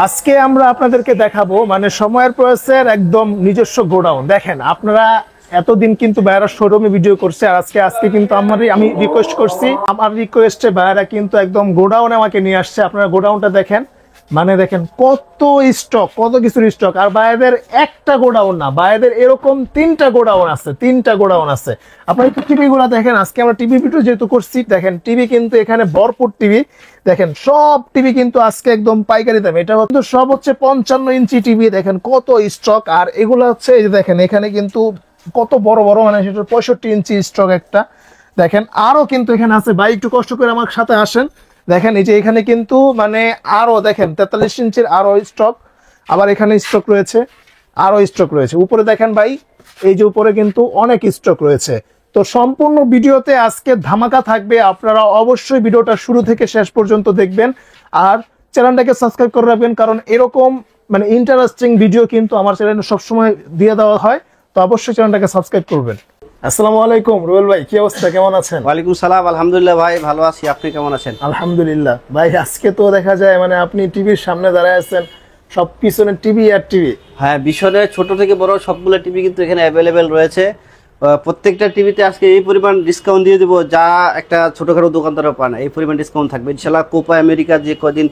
আজকে আমরা আপনাদেরকে দেখাবো মানে সময়ের প্রয়াসের একদম নিজস্ব গোডাউন। দেখেন আপনারা এতদিন কিন্তু ভাইয়ারা শোরুমে ভিডিও করছে, আর আজকে কিন্তু আমি রিকোয়েস্ট করছি, আমার রিকোয়েস্টে ভাইয়ারা কিন্তু একদম গোডাউনে আমাকে নিয়ে আসছে। আপনারা গোডাউনটা দেখেন, মানে দেখেন কত স্টক, কত কিছুর স্টক। আর ভাইয়াদের একটা গোডাউন না, ভাইয়াদের এরকম তিনটা গোডাউন আছে। আপনারা একটু টিভি গুলা দেখেন। আজকে আমরা টিভি ভিডিও যেহেতু করছি, দেখেন টিভি কিন্তু এখানে ভরপুর টিভি। দেখেন সব টিভি কিন্তু আজকে একদম পাইকারি দামে। এটা কিন্তু সব হচ্ছে 55 ইঞ্চি টিভি। দেখেন কত স্টক। আর এগুলো হচ্ছে এই যে দেখেন এখানে কিন্তু কত বড় বড়, মানে সেটা 65 ইঞ্চি স্টক একটা। দেখেন আরো কিন্তু এখানে আছে। ভাই একটু কষ্ট করে আমার সাথে আসেন। দেখেন এই যে এখানে কিন্তু মানে আরো দেখেন 43 ইঞ্চির আরো স্টক, আবার এখানে স্টক রয়েছে, আরো স্টক রয়েছে। উপরে দেখেন ভাই, এই যে উপরে কিন্তু অনেক স্টক রয়েছে। তো সম্পূর্ণ ভিডিওতে আজকে ধামাকা থাকবে, আপনারা অবশ্যই ভিডিওটা শুরু থেকে শেষ পর্যন্ত দেখবেন। আর চ্যানেলটাকে সাবস্ক্রাইব করে রাখবেন, কারণ এরকম মানে ইন্টারেস্টিং ভিডিও কিন্তু আমার চ্যানেলে সবসময় দিয়ে দেওয়া হয়। তো অবশ্যই চ্যানেলটাকে সাবস্ক্রাইব করবেন। আসসালামু আলাইকুম রুবেল ভাই, কি অবস্থা, কেমন আছেন? ওয়ালাইকুম সালাম, আলহামদুলিল্লাহ ভাই ভালো আছি, আপনি কেমন আছেন? আলহামদুলিল্লাহ ভাই। আজকে তো দেখা যায় মানে আপনি টিভির সামনে দাঁড়ায় আছেন, সব পিছনে টিভি আর টিভি। হ্যাঁ, বিষয়ে ছোট থেকে বড় সবগুলো টিভি কিন্তু এখানে অ্যাভেলেবেল রয়েছে। প্রত্যেকটা টিভিতে আজকে এই পরিমাণ ডিসকাউন্ট দিয়ে দেবো, যা একটা ছোটখাটো দোকানদারও পায় না। এই পরিমাণ ডিসকাউন্ট থাকবে ইনশাল্লাহ। কোপা আমেরিকা যে কদিন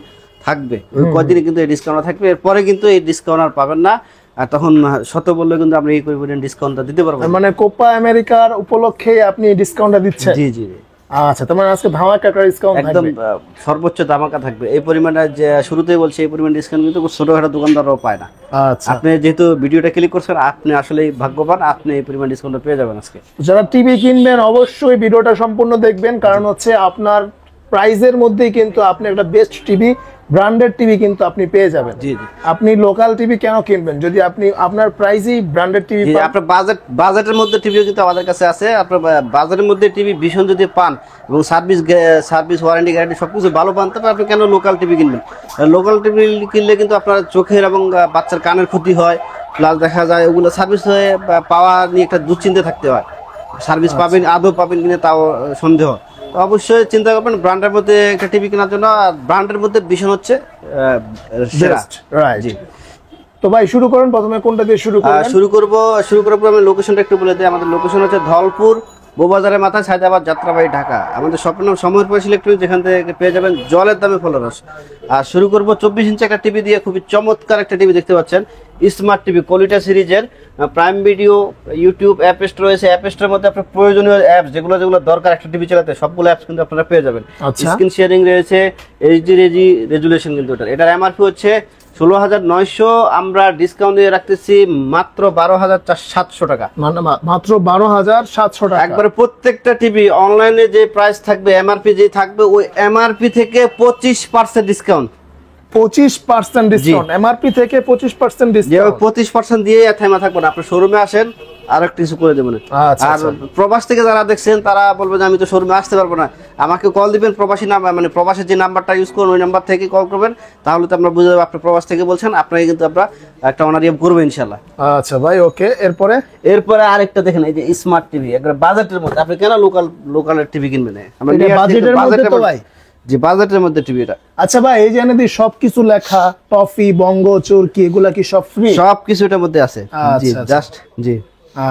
থাকবে ওই কদিনে কিন্তু এই ডিসকাউন্ট থাকবে, এরপরে কিন্তু এই ডিসকাউন্ট আর পাবেন না। আর তখন শত বললে কিন্তু আমরা এই পরিমাণ ডিসকাউন্টটা দিতে পারবো। মানে কোপা আমেরিকার উপলক্ষে আপনি ডিসকাউন্টটা দিচ্ছেন? জি জি। আচ্ছা, তোমার আজকে ধামাকা একটা ডিসকাউন্ট একদম থাকবে, সর্বোচ্চ ধামাকা থাকবে। এই পরিমাণটা যে শুরুতেই বলছি, এই পরিমাণ ডিসকাউন্ট কিন্তু ছোটখাটো দোকানদাররাও পায় না। আচ্ছা, আপনি যেহেতু ভিডিওটা ক্লিক করছেন, আপনি আসলেই ভাগ্যবান, আপনি এই পরিমাণ ডিসকাউন্ট পেয়ে যাবেন আজকে। যারা টিভি কিনবেন অবশ্যই ভিডিওটা সম্পূর্ণ দেখবেন, কারণ হচ্ছে আপনার প্রাইজের মধ্যেই কিন্তু আপনি একটা বেস্ট টিভি, ব্র্যান্ডেড টিভি কিন্তু আপনি পেয়ে যাবেন। জি জি। আপনি লোকাল টিভি কেন কিনবেন যদি আপনি আপনার প্রাইজেই ব্র্যান্ডেড টিভি পান? আপনার বাজেটের মধ্যে টিভিও কিন্তু আমাদের কাছে আছে। আপনার বাজারের মধ্যে টিভি ভীষণ যদি পান এবং সার্ভিস ওয়ারেন্টি গ্যারান্টি সবকিছু ভালো পান, তবে আপনি কেন লোকাল টিভি কিনবেন? লোকাল টিভি কিনলে কিন্তু আপনার চোখের এবং বাচ্চার কানের ক্ষতি হয়, প্লাস দেখা যায় ওগুলো সার্ভিস হয়ে পাওয়া নিয়ে একটা দুশ্চিন্তা থাকতে হয়। সার্ভিস পাবেন, আদৌ পাবেন কিনা তাও সন্দেহ। তো অবশ্যই চিন্তা করবেন ব্র্যান্ডের মধ্যে একটা টিভি কেনার জন্য। আর ব্র্যান্ডের মধ্যে ভীষণ হচ্ছে সেরা। রাইট। জি। তো ভাই শুরু করেন, প্রথমে কোনটা দিয়ে শুরু করবেন? শুরু করবো আমি লোকেশনটা একটু বলে দিই। আমাদের লোকেশন হচ্ছে ধলপুর বউবাজারের মাথায়, সায়দাবাদ, যাত্রাবাড়ি, ঢাকা। আমাদের স্বপ্ন নাম সময়ের পয়সা ইলেকট্রনিক, যেখান থেকে পেয়ে যাবেন জলের দামে ফলরস। আর শুরু করবো 24 ইঞ্চি একটা টিভি দিয়ে। খুবই চমৎকার একটা টিভি দেখতে পাচ্ছেন, স্মার্ট টিভি কোয়ালিটা সিরিজের। Prime video, YouTube, app store রয়েছে। অ্যাপ স্টোরের মধ্যে আপনার প্রয়োজনীয় অ্যাপস যেগুলো দরকার একটা টিভি চালাতে, সবগুলো অ্যাপস কিন্তু আপনারা পেয়ে যাবেন। স্ক্রিন শেয়ারিং রয়েছে, এইচডি রেজুলেশন কিন্তু এটার এমআরপি হচ্ছে 16,900, আমরা ডিসকাউন্ট দিয়ে রাখতেছি মাত্র 12,700 টাকা। মানে মাত্র 12,700 টাকা। একবারে প্রত্যেকটা টিভি অনলাইনে যে প্রাইস থাকবে, এমআরপি যে থাকবে, ওই এমআরপি থেকে 25% ডিসকাউন্ট। 25% ডিসকাউন্ট, এমআরপি থেকে 25% যে ডিসকাউন্ট। 25% দিয়ে থেমা থাকবে না। আপনি শোরুমে আসেন, আর একটা কিছু করে দেবেন। আর প্রবাস থেকে যারা দেখছেন তারা বলবে যে আমি তো শোরুমে আসতে পারবো না, আমাকে কল দিবেন। প্রবাসী নাম্বার, মানে প্রবাসের যে নাম্বারটা ইউজ করুন, ওই নাম্বার থেকে কল করবেন, তাহলে তো আমরা বুঝে যাবো আপনি প্রবাস থেকে বলছেন। আপনাকে কিন্তু আমরা একটা অনারিয়াম করবো ইনশাল্লাহ। আচ্ছা ভাই, ওকে। এরপরে আরেকটা দেখেন, এই যে স্মার্ট টিভি, একবার বাজেটের মধ্যে। আপনি কেন লোকালের টিভি কিনবেন? বাজেটের মধ্যে তো ভাই। জি, বাজেটের মধ্যে টিভিটা। আচ্ছা ভাই, এই যে এনে সবকিছু লেখা, টফি, বঙ্গ, চরকি, এগুলা কি সব ফ্রি? সবকিছু এটার মধ্যে আছে। জি, জাস্ট জি।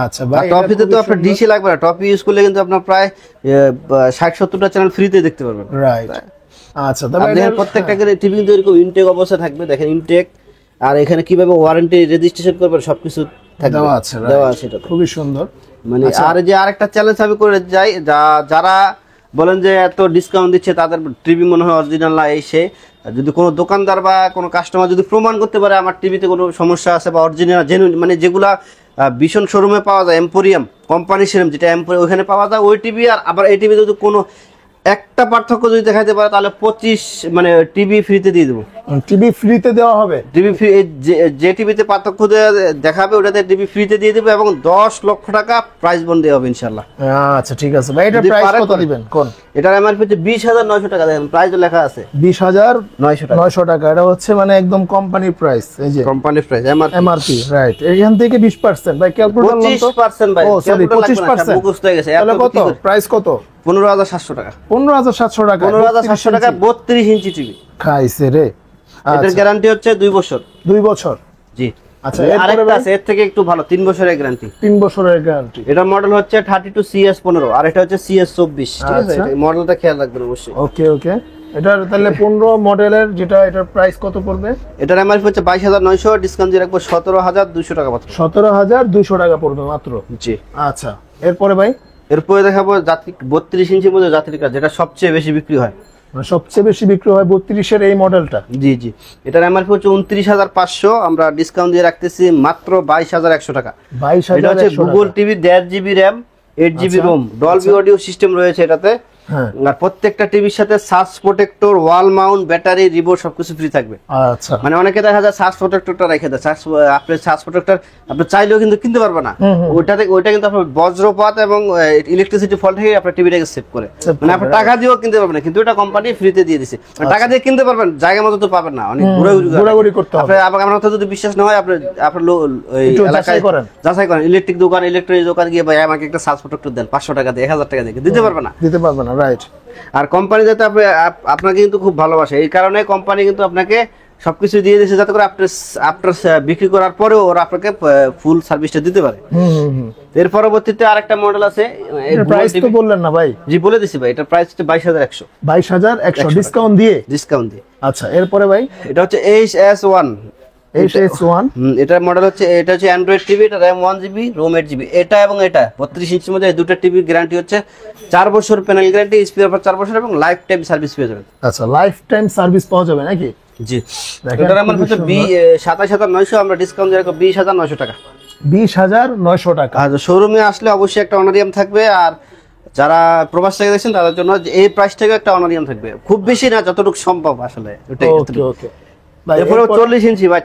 আচ্ছা ভাই, টপিতে তো আপনার ডিশি লাগবে না। টপি ইউজ করলে কিন্তু আপনার প্রায় 60-70টা চ্যানেল ফ্রিতে দেখতে পারবেন। রাইট। আচ্ছা, তবে প্রত্যেকটা টিভি কিন্তু এরকম ইনটেক অবস্থা থাকবে। দেখেন ইনটেক, আর এখানে কিভাবে ওয়ারেন্টি রেজিস্ট্রেশন করবেন সবকিছু দেওয়া আছে। এটা খুবই সুন্দর। মানে আর যে আরেকটা চ্যালেঞ্জ আমি করে যাই, যারা বলেন যে এত ডিসকাউন্ট দিচ্ছে, তাদের টিভি মনে হয় অরিজিনাল না। এই সে যদি কোনো দোকানদার বা কোনো কাস্টমার যদি প্রমাণ করতে পারে আমার টিভিতে কোনো সমস্যা আছে বা অরিজিনাল জেনুইন, মানে যেগুলা ভীষণ শোরুমে পাওয়া যায়, এম্পোরিয়াম কোম্পানি সেরম যেটা ওইখানে পাওয়া যায়, ওই টিভি আর আবার এই টিভি যদি কোনো একটা পার্থক্য যদি দেখাতে পারে, তাহলে 25 মানে টিভি ফ্রিতে দিয়ে দেবো। টিভি ফ্রিতে দেওয়া হবে? টিভি ফ্রি, যে টিভিতে পার্থক্য দেখাবে ওটাতে টিভি ফ্রিতে দিয়ে দেবে, এবং 10 লক্ষ টাকা প্রাইস বন্ড দেওয়া হবে ইনশাল্লাহ। আচ্ছা ঠিক আছে ভাই, এটা প্রাইস কত দিবেন কোন? এটার এমআরপি হচ্ছে 20,900 টাকা। দেখেন প্রাইস লেখা আছে 20,900 টাকা। এটা হচ্ছে মানে একদম কোম্পানির প্রাইস। এই যে কোম্পানির প্রাইস এমআরপি, রাইট। এখান থেকে 20% ভাই, ক্যালকুলেটর লন তো। 25% ভাই, ও সরি, 25% মুখস্থ হয়ে গেছে। তাহলে কত প্রাইস? কত? 15,700 টাকা। 15,700 টাকা। 15,700 টাকা 32 ইঞ্চি টিভি। খাইছে রে। এটার আচ্ছা। গ্যারান্টি হচ্ছে 2 বছর। 2 বছর। জি। আচ্ছা, আরেকটা এরপরে আছে এর থেকে একটু ভালো, 3 বছরের গ্যারান্টি। 3 বছরের গ্যারান্টি। এটার মডেল হচ্ছে 32 CS15 আর এটা হচ্ছে CS24, ঠিক আছে? আচ্ছা। এটা মডেলটা খেয়াল রাখবেন অবশ্যই। ওকে ওকে। এটার তাহলে 15 মডেলের যেটা, এটার প্রাইস কত পড়বে? এটার এমআরপি হচ্ছে 22,900, ডিসকাউন্ট দিয়ে রাখবো 17,200 টাকা মাত্র। 17,200 টাকা পড়বে মাত্র। জি। আচ্ছা, এরপরে ভাই? এরপরে দেখাবো যাত্রী 32 ইঞ্চির মধ্যে যাত্রী কার, যেটা সবচেয়ে বেশি বিক্রি হয়। মানে সবচেয়ে বেশি বিক্রি হয় 32-এর এই মডেলটা। জি জি। এটার এমআরপি হচ্ছে 29,500, আমরা ডিসকাউন্ট দিয়ে রাখতেছি মাত্র 22,100 টাকা। এটা হচ্ছে 22,100 Google TV 1.5 GB RAM, 8 GB আচ্ছা, রোম, ডলবি অডিও সিস্টেম রয়েছে এটাতে। হ্যাঁ। আর প্রত্যেকটা টিভির সাথে search protector, wall mount, battery, remote সবকিছু ফ্রি থাকবে। আচ্ছা। মানে অনেকে দেখা যায় সার্চ প্রোটেক্টরটা রেখে দেয়, আপনি সার্চ প্রোটেক্টর আপনি চাইলেও কিন্তু কিনতে পারবে না। ওইটা কিন্তু আপনার বজ্রপাত এবং ইলেকট্রিসিটি ফল্ট থেকে আপনার টিভিটাকে সেভ করে। Save মানে করে, আপনি টাকা দিয়েও কিনতে পারবেন না, কিন্তু এটা কোম্পানি ফ্রিতে দিয়ে দিছে। মানে টাকা দিয়ে কিনতে পারবেন, জায়গা মতো তো পাবেন না, অনেক ঘোরাঘুরি করতে হবে। আপনি আমার কথা যদি বিশ্বাস না হয়, আপনি আপনার একটু এলাকায় যাচাই করেন। ইলেকট্রিক দোকান, ইলেকট্রনিক দোকান গিয়ে ভাই আমাকে একটা সার্চ প্রোটেক্টর দেন, 500 টাকা দিয়ে, 1000 টাকা দিয়ে দিতে পারবে না। দিতে পারবে না, রাইট। আর কোম্পানি যাতে আপনাকে কিন্তু খুব ভালোবাসে, এই কারণে কোম্পানি কিন্তু আপনাকে সবকিছু দিয়ে দিয়েছে যাতে করে আপনার বিক্রি করার পরেও ওরা আপনাকে ফুল সার্ভিসটা দিতে পারে। এর পরবর্তীতে আরেকটা মডেল আছে। এর প্রাইস তো বললেন না ভাই? জি বলে দিছি ভাই, এটার প্রাইস হচ্ছে 22,100। 22,100 ডিসকাউন্ট দিয়ে? ডিসকাউন্ট দিয়ে। আচ্ছা, এরপরে ভাই? এটা হচ্ছে HS1। HS1। এটার মডেল হচ্ছে, এটা হচ্ছে অ্যান্ড্রয়েড টিভি, এটা RAM 1 জিবি, ROM 8 জিবি। এটা এবং এটা 32 ইঞ্চির মধ্যে এই দুটো টিভির গ্যারান্টি হচ্ছে 4 বছর প্যানেল গ্যারান্টি, স্পিয়ার পার্ট 4 বছর এবং লাইফ টাইম সার্ভিস পেয়ে যাবেন। আচ্ছা, লাইফ টাইম সার্ভিস পাওয়া যাবে নাকি? জি। দেখেন, এটার আমার খুবই হচ্ছে সুন্দর। 27,900, আমরা ডিসকাউন্ট দিয়ে রাখবো 20,900 টাকা। 20,900 টাকা। আর শোরুমে আসলে অবশ্যই একটা অনারিয়াম থাকবে, আর যারা প্রবাস থেকে দেখছেন তাদের জন্য এই প্রাইস থেকে একটা অনারিয়াম থাকবে, খুব বেশি না, যতটুকু সম্ভব আসলে ওটাই। ওকে ওকে ভাই, এরপরে এরপর 40 ইঞ্চি ভাই,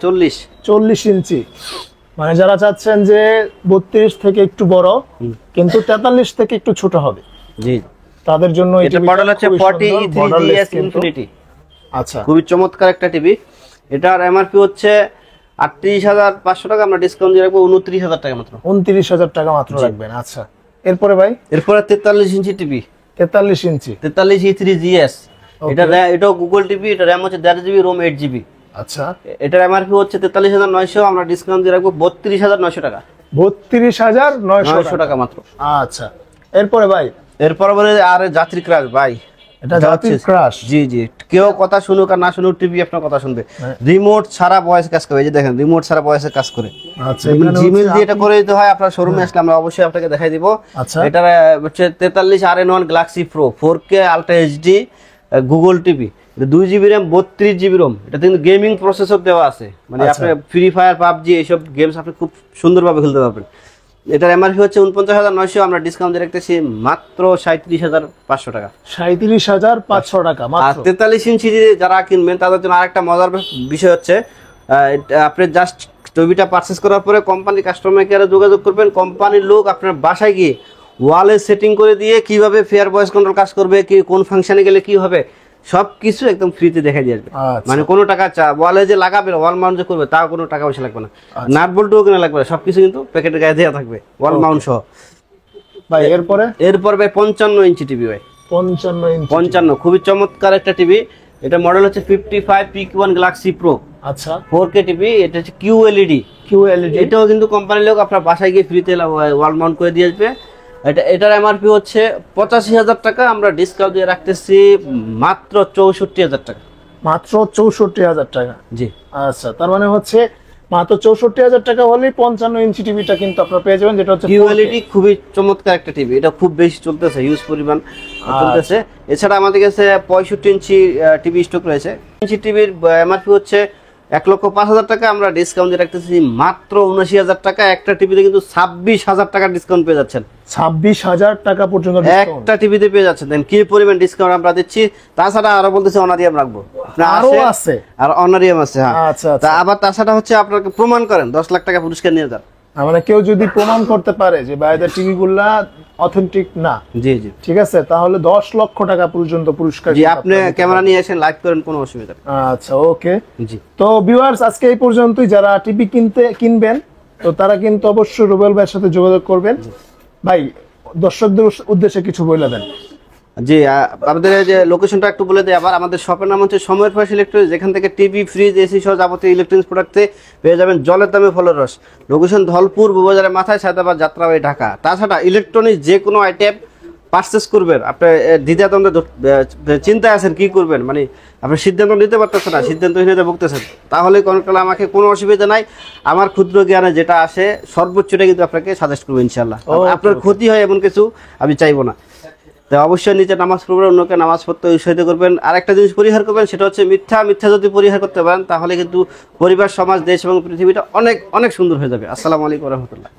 40 ইঞ্চি। মানে যারা চাচ্ছেন যে 32 থেকে একটু বড় কিন্তু 43 থেকে একটু ছোট হবে, জি, তাদের জন্য এই এটা টিভিটা মডেল হচ্ছে খুবই 40 সুন্দর, E3 borderless GS কিন্তু। Infinity। আচ্ছা, খুবই চমৎকার একটা টিভি। এটার এমআরপি হচ্ছে 38,500 টাকা, আমরা ডিসকাউন্ট দিয়ে রাখবো 29,000 টাকা মাত্র। 29,000 টাকা মাত্র রাখবেন। আচ্ছা, এরপরে ভাই? এরপরে 43 ইঞ্চি টিভি, 43 ইঞ্চি। 43 E3 GS। এটাও গুগল টিভি, এটা র্যাম হচ্ছে 1.5 জিবি, ROM 8 জিবি। আচ্ছা, এটার এমআরপি হচ্ছে 43,900, আমরা ডিসকাউন্ট দিয়ে রাখবো 32,900 টাকা। 32,900 টাকা মাত্র। আচ্ছা, এরপরে ভাই? এরপর বলে আর যাত্রী ক্রাশ ভাই, এটা জাতির ক্রাশ। জি জি, কেউ কথা শুনুক আর না শুনুক, টিভি আপনার কথা শুনবে। রিমোট ছাড়া ভয়েস কাজ করে, এই যে দেখেন রিমোট ছাড়া ভয়েসে কাজ করে। আচ্ছা, জিমেল দিয়ে এটা করে দিতে হয়। আপনার শোরুমে আসলে আমরা অবশ্যই আপনাকে দেখাই দিব। আচ্ছা। এটা হচ্ছে 43 RN1 Galaxy pro 4K ultra HD Google TV, 2 GB RAM, 32 GB ROM. এটা কিন্তু গেমিং প্রসেসর দেওয়া আছে, মানে আপনি ফ্রি ফায়ার, পাবজি এইসব গেমস আপনি খুব সুন্দরভাবে খেলতে পারবেন। এটার এমআরপি হচ্ছে 49,900, আমরা ডিসকাউন্ট দিয়ে রাখতেছি মাত্র 37,500 টাকা। 37,500 টাকা আর মাত্র। 43 ইঞ্চি যারা কিনবেন তাদের জন্য আরেকটা মজার বিষয় হচ্ছে, আপনি জাস্ট টিভিটা পারচেস করার পরে কোম্পানি কাস্টমার কেয়ারে যোগাযোগ করবেন, কোম্পানির লোক আপনার বাসায় গিয়ে ওয়ালে সেটিং করে দিয়ে কিভাবে ফেয়ার ভয়েস কন্ট্রোল কাজ করবে, কি কোন ফাংশনে গেলে কি হবে, সবকিছু একদম ফ্রিতে দেখা দিয়ে আসবে। আচ্ছা। মানে কোনো টাকা ওয়ালে যে লাগাবে, ওয়াল মাউন্ট যে করবে, তাও কোনো টাকা পয়সা লাগবে না, নাট বল্টুও কেনা লাগবে না, সবকিছু কিন্তু প্যাকেটের গায়ে দেওয়া থাকবে, ওয়াল মাউন্ট সহ। ভাই এরপরে? এরপর ভাই 55 ইঞ্চি টিভি ভাই, 55 ইঞ্চি। 55, খুবই চমৎকার একটা টিভি। এটা মডেল হচ্ছে 55 PQ1 গ্যালাক্সি প্রো, আচ্ছা, 4K টিভি। এটা হচ্ছে QLED। এটাও কিন্তু কোম্পানির লোক আপনার বাসায় গিয়ে ফ্রিতে ওয়াল মাউন্ট করে দিয়ে আসবে। এটার এমআরপি হচ্ছে 85,000 টাকা, আমরা ডিসকাউন্ট দিয়ে রাখতেছি মাত্র 64,000 টাকা। মাত্র 64,000 টাকা। জি। আচ্ছা, তার মানে হচ্ছে মাত্র 64,000 টাকা হলেই 55 ইঞ্চি টিভিটা কিন্তু আপনারা পেয়ে যাবেন, যেটা হচ্ছে QLED। খুবই চমৎকার একটা টিভি, এটা খুব বেশি চলতেছে, হিউজ পরিমাণ চলতেছে। এছাড়া আমাদের কাছে 65 ইঞ্চি টিভি স্টক রয়েছে। ইঞ্চি টিভির এমআরপি হচ্ছে 1,05,000 টাকা, আমরা ডিসকাউন্ট দিয়ে রাখতেছি মাত্র 79,000 টাকা। একটা টিভিতে কিন্তু 26,000 টাকা ডিসকাউন্ট পেয়ে যাচ্ছেন, 26,000 টাকা পর্যন্ত ডিসকাউন্ট একটা টিভিতে পেয়ে যাচ্ছেন। দেন কি পরিমাণ ডিসকাউন্ট আমরা দিচ্ছি। তাছাড়া আরো বলতেছি অনারিয়াম রাখবো, আরো আছে, আর অনারিয়াম আছে। হ্যাঁ, আচ্ছা তা আবার তাছাড়া হচ্ছে আপনাকে প্রমাণ করেন 10 লাখ টাকা পুরস্কার নিয়ে যান। মানে কেউ যদি প্রমাণ করতে পারে যে ভাইদের টিভিগুলা অথেন্টিক না, জি জি, ঠিক আছে, তাহলে 10 লক্ষ টাকা পর্যন্ত পুরস্কার। জি, আপনি ক্যামেরা নিয়ে এসে লাইভ করেন, কোনো অসুবিধা নেই। আচ্ছা, ওকে। জি, তো ভিউয়ার্স, আজকে এই পর্যন্তই। যারা টিভি কিনবেন তো তারা কিন্তু অবশ্যই রুবেল ভাইয়ের সাথে যোগাযোগ করবেন। ভাই, দর্শকদের উদ্দেশ্যে কিছু বলে দেন। জি আমাদের এই যে লোকেশনটা একটু বলে দিই আবার। আমাদের শপের নাম হচ্ছে সময়ের প্রয়াস ইলেকট্রনিক্স, যেখান থেকে টিভি, ফ্রিজ, এসি সহ যাবতীয় ইলেকট্রনিক্স প্রোডাক্টে পেয়ে যাবেন জলের দামে ফলের রস। লোকেশন ধলপুর, বউবাজারের মাথায়, সায়দাবাদ, যাত্রাবাড়ি, ঢাকা। তাছাড়া ইলেকট্রনিক্স যে কোনো আইটেম পারচেস করবেন, আপনি দ্বিধাদ্বন্দ্বে চিন্তায় আছেন কি করবেন, মানে আপনি সিদ্ধান্ত নিতে পারতেছেন না, সিদ্ধান্তহীনতা ভুগতেছেন, তাহলে কোনকালে আমাকে কোনো অসুবিধা নাই। আমার ক্ষুদ্র জ্ঞানে যেটা আসে সর্বোচ্চটা কিন্তু আপনাকে সাজেস্ট করবো ইনশাল্লাহ। আপনার ক্ষতি হয় এমন কিছু আমি চাইবো না। তো অবশ্যই নিজে নামাজ পড়বেন, অন্যকে নামাজ পড়তে উৎসাহিত করবেন। আরেকটা জিনিস পরিহার করবেন, সেটা হচ্ছে মিথ্যা যদি পরিহার করতে পারেন তাহলে কিন্তু পরিবার, সমাজ, দেশ এবং পৃথিবীটা অনেক অনেক সুন্দর হয়ে যাবে। আসসালামু আলাইকুম রহমতুল্লাহ।